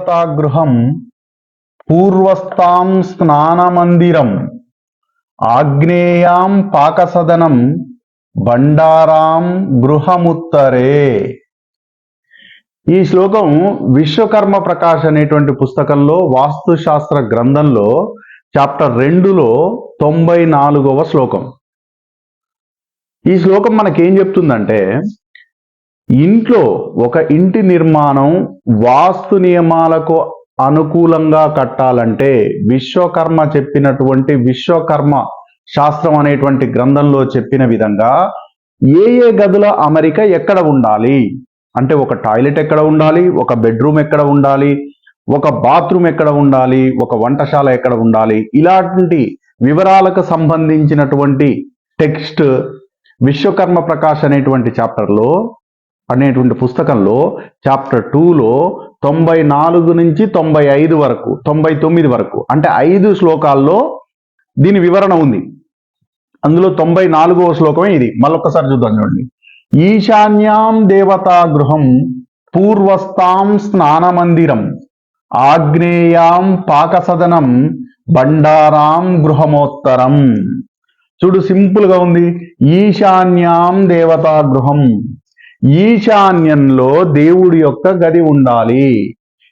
దేవతాగృహం పూర్వస్థాం స్నానమందిరం ఆగ్నేయాం పాకసదనం బండారాం గృహముత్తరే. ఈ శ్లోకం విశ్వకర్మ ప్రకాశ్ అనేటువంటి పుస్తకంలో వాస్తుశాస్త్ర గ్రంథంలో చాప్టర్ 2లో 94వ శ్లోకం. ఈ శ్లోకం మనకేం చెప్తుందంటే, ఇంట్లో ఒక ఇంటి నిర్మాణం వాస్తు నియమాలకు అనుకూలంగా కట్టాలంటే విశ్వకర్మ చెప్పినటువంటి విశ్వకర్మ శాస్త్రం అనేటువంటి గ్రంథంలో చెప్పిన విధంగా ఏ ఏ గదుల అమరిక ఎక్కడ ఉండాలి అంటే, ఒక టాయిలెట్ ఎక్కడ ఉండాలి, ఒక బెడ్రూమ్ ఎక్కడ ఉండాలి, ఒక బాత్రూమ్ ఎక్కడ ఉండాలి, ఒక వంటశాల ఎక్కడ ఉండాలి, ఇలాంటి వివరాలకు సంబంధించినటువంటి టెక్స్ట్ విశ్వకర్మ ప్రకాశ్ అనేటువంటి అనేటువంటి పుస్తకంలో చాప్టర్ 2లో 94 నుంచి 95 వరకు 99 వరకు అంటే 5 శ్లోకాల్లో దీని వివరణ ఉంది. అందులో 94వ శ్లోకమే ఇది. మళ్ళొక్కసారి చూద్దాం చూడండి. ఈశాన్యాం దేవతాగృహం పూర్వస్థాం స్నానమందిరం ఆగ్నేయాం పాకసదనం బండారాం గృహమోత్తరం. చూడు, సింపుల్ గా ఉంది. ఈశాన్యాం దేవతాగృహం, ఈశాన్యంలో దేవుడి యొక్క గది ఉండాలి.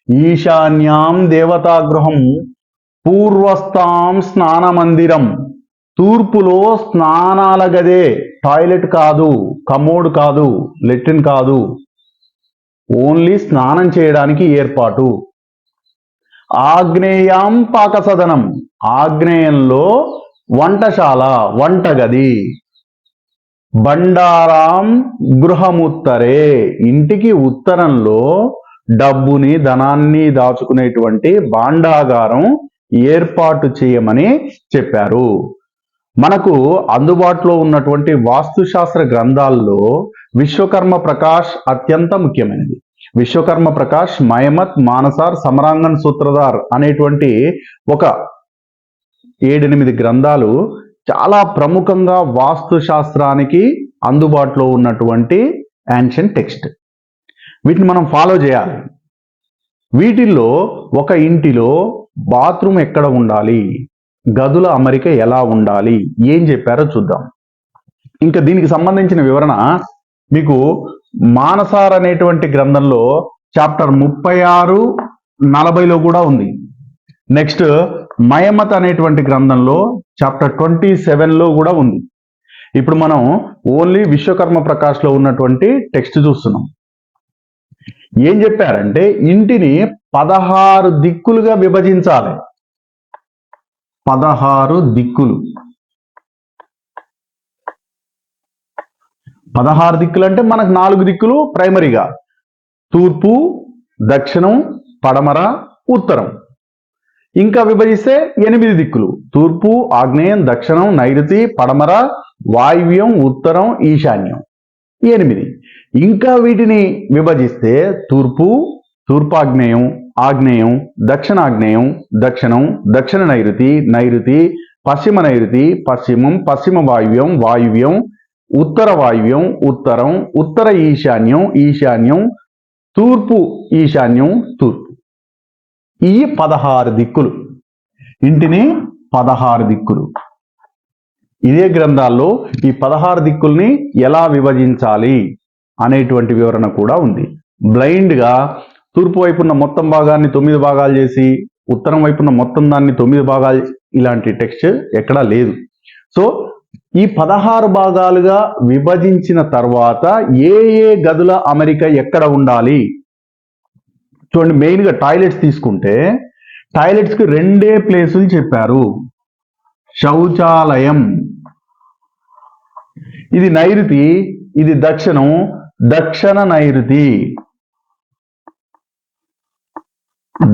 ఈశాన్యాం దేవతాగృహం పూర్వస్థాం స్నానమందిరం, తూర్పులో స్నానాల గదే, టాయిలెట్ కాదు, కమోడ్ కాదు, లెట్రిన్ కాదు, ఓన్లీ స్నానం చేయడానికి ఏర్పాటు. ఆగ్నేయాం పాకసదనం, ఆగ్నేయంలో వంటశాల, వంటగది. బండారాం గృహముత్తరే, ఇంటికి ఉత్తరంలో డబ్బుని ధనాన్ని దాచుకునేటువంటి భాండాగారం ఏర్పాటు చేయమని చెప్పారు. మనకు అందుబాటులో ఉన్నటువంటి వాస్తుశాస్త్ర గ్రంథాల్లో విశ్వకర్మ ప్రకాశ్ అత్యంత ముఖ్యమైనది. విశ్వకర్మ ప్రకాశ్, మయమత్, మానసార్, సమరాంగన్ సూత్రధార్ అనేటువంటి ఒక 7-8 గ్రంథాలు చాలా ప్రముఖంగా వాస్తుశాస్త్రానికి అందుబాటులో ఉన్నటువంటి యాన్షియంట్ టెక్స్ట్. వీటిని మనం ఫాలో చేయాలి. వీటిల్లో ఒక ఇంటిలో బాత్రూమ్ ఎక్కడ ఉండాలి, గదుల అమరిక ఎలా ఉండాలి, ఏం చెప్పారో చూద్దాం. ఇంకా దీనికి సంబంధించిన వివరణ మీకు మానసార్ అనేటువంటి గ్రంథంలో చాప్టర్ 36, 40లో కూడా ఉంది. నెక్స్ట్ మయమత్ అనేటువంటి గ్రంథంలో చాప్టర్ 27లో కూడా ఉంది. ఇప్పుడు మనం ఓన్లీ విశ్వకర్మ ప్రకాశ్లో ఉన్నటువంటి టెక్స్ట్ చూస్తున్నాం. ఏం చెప్పారంటే, ఇంటిని 16 దిక్కులుగా విభజించాలి. 16 దిక్కులు. 16 దిక్కులు అంటే మనకు 4 దిక్కులు ప్రైమరీగా: తూర్పు, దక్షిణం, పడమర, ఉత్తరం. ఇంకా విభజిస్తే 8 దిక్కులు: తూర్పు, ఆగ్నేయం, దక్షిణం, నైరుతి, పడమర, వాయువ్యం, ఉత్తరం, ఈశాన్యం. 8. ఇంకా వీటిని విభజిస్తే తూర్పు, తూర్పాగ్నేయం, ఆగ్నేయం, దక్షిణాగ్నేయం, దక్షిణం, దక్షిణ నైరుతి, నైరుతి, పశ్చిమ నైరుతి, పశ్చిమం, పశ్చిమ వాయువ్యం, వాయువ్యం, ఉత్తర వాయువ్యం, ఉత్తరం, ఉత్తర ఈశాన్యం, ఈశాన్యం, తూర్పు ఈశాన్యం, తూర్పు. ఈ 16 దిక్కులు. ఇంటిని 16 దిక్కులు. ఇదే గ్రంథాల్లో ఈ 16 దిక్కుల్ని ఎలా విభజించాలి అనేటువంటి వివరణ కూడా ఉంది. బ్లైండ్గా తూర్పు వైపున్న మొత్తం భాగాన్ని 9 భాగాలు చేసి ఉత్తరం వైపున్న మొత్తం దాన్ని 9 భాగాలు, ఇలాంటి టెక్స్ట్ ఎక్కడా లేదు. సో ఈ 16 భాగాలుగా విభజించిన తర్వాత ఏ ఏ గదుల అమరిక ఎక్కడ ఉండాలి చూడండి. మెయిన్గా టాయిలెట్స్ తీసుకుంటే టాయిలెట్స్కి 2 ప్లేసులు చెప్పారు. శౌచాలయం, ఇది నైరుతి, ఇది దక్షిణం, దక్షిణ నైరుతి.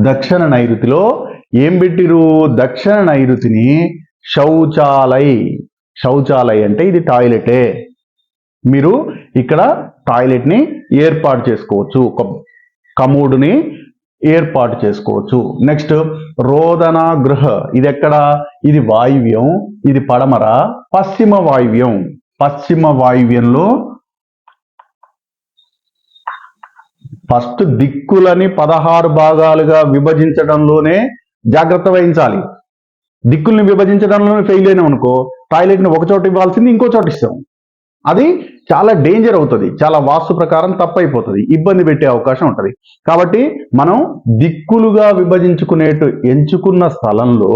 దక్షిణ నైరుతిలో ఏం పెట్టిరు? దక్షిణ నైరుతిని శౌచాలయ్ అంటే ఇది టాయిలెటే. మీరు ఇక్కడ టాయిలెట్ని ఏర్పాటు చేసుకోవచ్చు, ఒక కమోడ్ని ఏర్పాటు చేసుకోవచ్చు. నెక్స్ట్ రోదన గృహ, ఇది ఎక్కడ? ఇది వాయువ్యం, ఇది పడమర, పశ్చిమ వాయువ్యం. పశ్చిమ వాయువ్యంలో ఫస్ట్ దిక్కులని 16 భాగాలుగా విభజించడంలోనే జాగ్రత్త వహించాలి. దిక్కుల్ని విభజించడంలోనే ఫెయిల్ అయినాం అనుకో, టాయిలెట్ని ఒక చోట ఇవ్వాల్సింది ఇంకో చోట ఇస్తాం. అది చాలా డేంజర్ అవుతుంది, చాలా వాస్తు ప్రకారం తప్పైపోతుంది, ఇబ్బంది పెట్టే అవకాశం ఉంటుంది. కాబట్టి మనం దిక్కులుగా ఎంచుకున్న స్థలంలో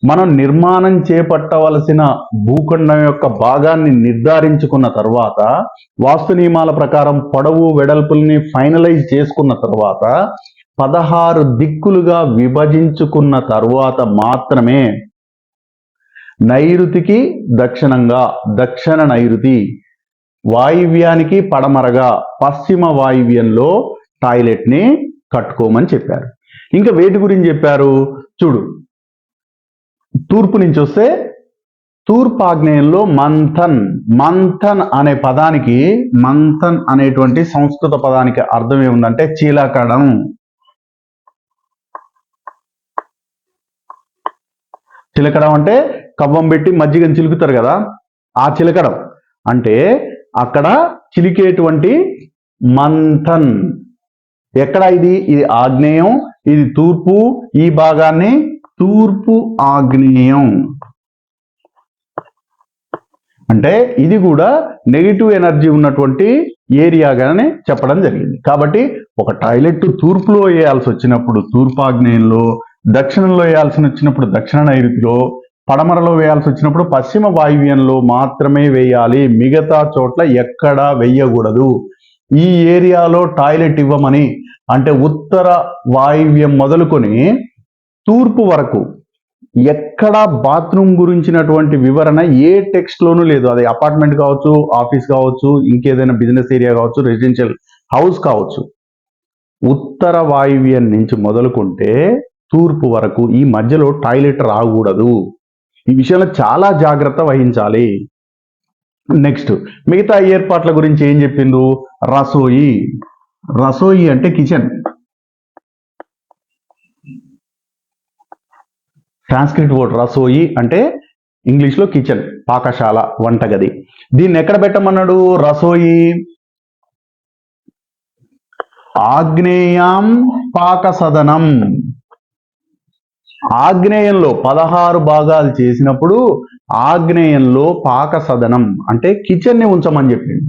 మనం నిర్మాణం చేపట్టవలసిన భూఖండం యొక్క భాగాన్ని నిర్ధారించుకున్న తర్వాత, వాస్తు నియమాల ప్రకారం పొడవు వెడల్పుల్ని ఫైనలైజ్ చేసుకున్న తర్వాత 16 దిక్కులుగా విభజించుకున్న తర్వాత మాత్రమే నైరుతికి దక్షిణంగా, దక్షిణ నైరుతి, వాయువ్యానికి పడమరగా, పశ్చిమ వాయువ్యంలో టాయిలెట్ని కట్టుకోమని చెప్పారు. ఇంకా వేటి గురించి చెప్పారు చూడు. తూర్పు నుంచి వస్తే తూర్పాగ్నేయంలో మంథన్. మంథన్ అనే పదానికి, మంథన్ అనేటువంటి సంస్కృత పదానికి అర్థం ఏముందంటే చీలకడం. చిలకడం అంటే కవ్వం పెట్టి మజ్జిగని చిలుకుతారు కదా, ఆ చిలకడం అంటే అక్కడ చిలికేటువంటి మంథన్. ఎక్కడ ఇది ఆగ్నేయం, ఇది తూర్పు, ఈ భాగాన్ని తూర్పు ఆగ్నేయం అంటే ఇది కూడా నెగిటివ్ ఎనర్జీ ఉన్నటువంటి ఏరియాగానే చెప్పడం జరిగింది. కాబట్టి ఒక టాయిలెట్ తూర్పులో వేయాల్సి వచ్చినప్పుడు తూర్పాగ్నేయంలో, దక్షిణంలో వేయాల్సి వచ్చినప్పుడు దక్షిణ నైరుతిలో, పడమరలో వేయాల్సి వచ్చినప్పుడు పశ్చిమ వాయువ్యంలో మాత్రమే వేయాలి. మిగతా చోట్ల ఎక్కడా వేయకూడదు. ఈ ఏరియాలో టాయిలెట్ ఇవ్వమని అంటే ఉత్తర వాయువ్యం మొదలుకొని తూర్పు వరకు ఎక్కడ బాత్రూమ్ గురించినటువంటి వివరణ ఏ టెక్స్ట్ లోనూ లేదు. అది అపార్ట్మెంట్ కావచ్చు, ఆఫీస్ కావచ్చు, ఇంకేదైనా బిజినెస్ ఏరియా కావచ్చు, రెసిడెన్షియల్ హౌస్ కావచ్చు, ఉత్తర వాయువ్యం నుంచి మొదలుకుంటే తూర్పు వరకు ఈ మధ్యలో టాయిలెట్ రాకూడదు. ఈ విషయంలో చాలా జాగ్రత్త వహించాలి. నెక్స్ట్ మిగతా ఏర్పాట్ల గురించి ఏం చెప్పిండు. రసోయి. రసోయి అంటే కిచెన్. సాంస్క్రిట్ వర్డ్ రసోయి అంటే ఇంగ్లీష్లో కిచెన్, పాకశాల, వంటగది. దీన్ని ఎక్కడ పెట్టమన్నాడు. రసోయి ఆగ్నేయం పాక సదనం. ఆగ్నేయంలో 16 భాగాలు చేసినప్పుడు ఆగ్నేయంలో పాక సదనం అంటే కిచెన్ని ఉంచమని చెప్పింది.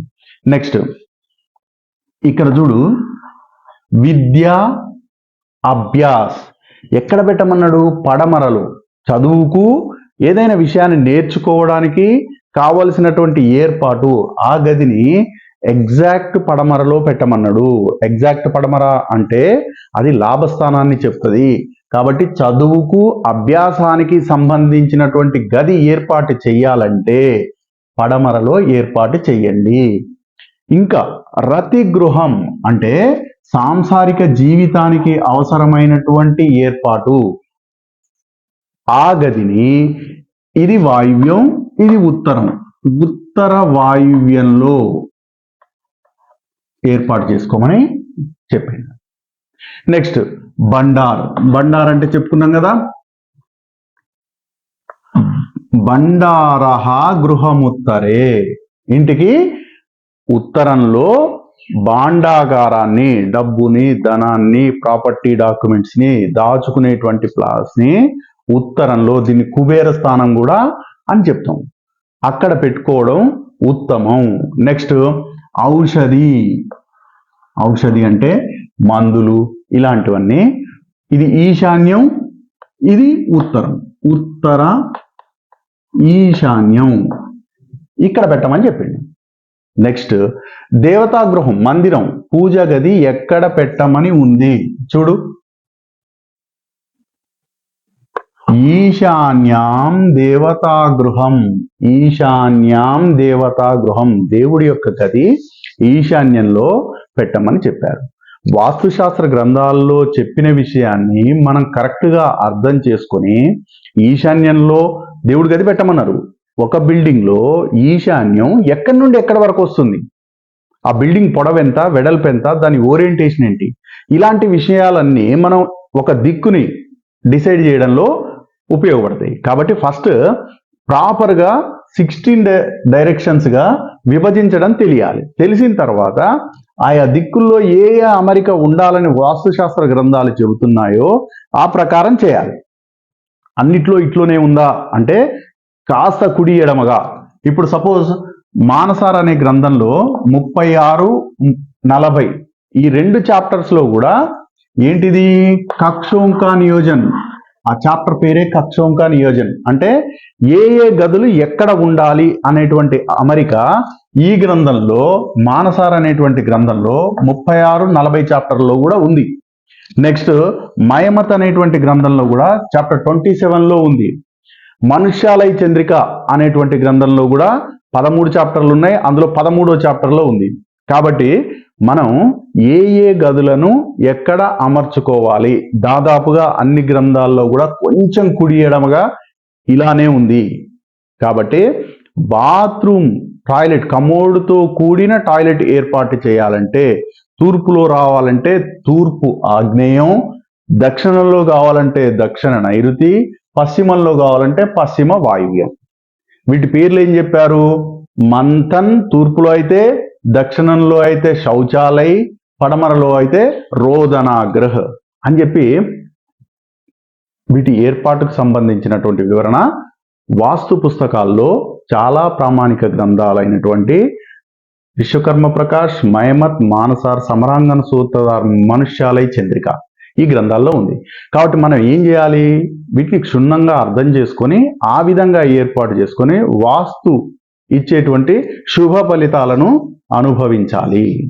నెక్స్ట్ ఇక్కడ చూడు, విద్య అభ్యాస్ ఎక్కడ పెట్టమన్నాడు. పడమరలు. చదువుకు, ఏదైనా విషయాన్ని నేర్చుకోవడానికి కావలసినటువంటి ఏర్పాటు, ఆ గదిని ఎగ్జాక్ట్ పడమరలో పెట్టమన్నాడు. ఎగ్జాక్ట్ పడమర అంటే అది లాభస్థానాన్ని చెప్తుంది. కాబట్టి చదువుకు, అభ్యాసానికి సంబంధించినటువంటి గది ఏర్పాటు చెయ్యాలంటే పడమరలో ఏర్పాటు చెయ్యండి. ఇంకా రతి గృహం అంటే సాంసారిక జీవితానికి అవసరమైనటువంటి ఏర్పాటు, ఆ గదిని, ఇది వాయువ్యం, ఇది ఉత్తరం, ఉత్తర వాయువ్యంలో ఏర్పాటు చేసుకోమని చెప్పింది. నెక్స్ట్ బండార్. బండార్ అంటే చెప్పుకున్నాం కదా, బండారహ గృహముత్తరే. ఇంటికి ఉత్తరంలో భాండాగారాన్ని, డబ్బుని, ధనాన్ని, ప్రాపర్టీ డాక్యుమెంట్స్ ని దాచుకునేటువంటి ప్లాస్ ని ఉత్తరంలో, దీన్ని కుబేర స్థానం కూడా అని చెప్తాం, అక్కడ పెట్టుకోవడం ఉత్తమం. నెక్స్ట్ ఔషధి. ఔషధి అంటే మందులు, ఇలాంటివన్నీ. ఇది ఈశాన్యం, ఇది ఉత్తరం, ఉత్తర ఈశాన్యం, ఇక్కడ పెట్టమని చెప్పింది. నెక్స్ట్ దేవతాగృహం, మందిరం, పూజ గది ఎక్కడ పెట్టమని ఉంది చూడు. ఈశాన్యాం దేవతాగృహం. ఈశాన్యాం దేవతాగృహం, దేవుడి యొక్క గది ఈశాన్యంలో పెట్టమని చెప్పారు. వాస్తుశాస్త్ర గ్రంథాల్లో చెప్పిన విషయాన్ని మనం కరెక్ట్గా అర్థం చేసుకొని ఈశాన్యంలో దేవుడి గది పెట్టమన్నారు. ఒక బిల్డింగ్ లో ఈశాన్యం ఎక్కడి నుండి ఎక్కడి వరకు వస్తుంది, ఆ బిల్డింగ్ పొడవెంత, వెడల్పెంత, దాని ఓరియంటేషన్ ఏంటి, ఇలాంటి విషయాలన్నీ మనం ఒక దిక్కుని డిసైడ్ చేయడంలో ఉపయోగపడతాయి. కాబట్టి ఫస్ట్ ప్రాపర్గా 16 డైరెక్షన్స్గా విభజించడం తెలియాలి. తెలిసిన తర్వాత ఆయా దిక్కుల్లో ఏ ఏ అమరిక ఉండాలని వాస్తుశాస్త్ర గ్రంథాలు చెబుతున్నాయో ఆ ప్రకారం చేయాలి. అన్నిట్లో ఇట్లోనే ఉందా అంటే కాస్త కుడి ఎడమగా. ఇప్పుడు సపోజ్ మానసార్ అనే గ్రంథంలో 36, 40 ఈ 2 చాప్టర్స్లో కూడా ఏంటిది కక్షోంక నియోజన్. ఆ చాప్టర్ పేరే కక్షోంక నియోజన్. అంటే ఏ ఏ గదులు ఎక్కడ ఉండాలి అనేటువంటి అమరిక ఈ గ్రంథంలో మానసార్ అనేటువంటి గ్రంథంలో 36, 40 చాప్టర్లో కూడా ఉంది. నెక్స్ట్ మయమత్ అనేటువంటి గ్రంథంలో కూడా చాప్టర్ 27లో ఉంది. మనుష్యాలయ చంద్రిక అనేటువంటి గ్రంథంలో కూడా 13 చాప్టర్లు ఉన్నాయి. అందులో 13వ చాప్టర్లో ఉంది. కాబట్టి మనం ఏ ఏ గదులను ఎక్కడ అమర్చుకోవాలి దాదాపుగా అన్ని గ్రంథాల్లో కూడా కొంచెం కుడి ఎడమగా ఇలానే ఉంది. కాబట్టి బాత్రూమ్ టాయిలెట్ కమోడ్తో కూడిన టాయిలెట్ ఏర్పాటు చేయాలంటే తూర్పులో రావాలంటే తూర్పు ఆగ్నేయం, దక్షిణంలో కావాలంటే దక్షిణ నైరుతి, పశ్చిమంలో కావాలంటే పశ్చిమ వాయువ్యం. వీటి పేర్లు ఏం చెప్పారు? మంథన్ తూర్పులో అయితే, దక్షిణంలో అయితే శౌచాలయ్, పడమరలో అయితే రోదనాగ్రహ్ అని చెప్పి వీటి ఏర్పాటుకు సంబంధించినటువంటి వివరణ వాస్తు పుస్తకాల్లో చాలా ప్రామాణిక గ్రంథాలైనటువంటి విశ్వకర్మ ప్రకాష్, మయమత్, మానసార్, సమరాంగణ సూత్రధార్, మనుష్యాలయ చంద్రిక ఈ గ్రంథాల్లో ఉంది. కాబట్టి మనం ఏం చేయాలి? వీటిని క్షుణ్ణంగా అర్థం చేసుకొని ఆ విధంగా ఏర్పాటు చేసుకొని వాస్తు ఇచ్చేటువంటి శుభ ఫలితాలను అనుభవించాలి.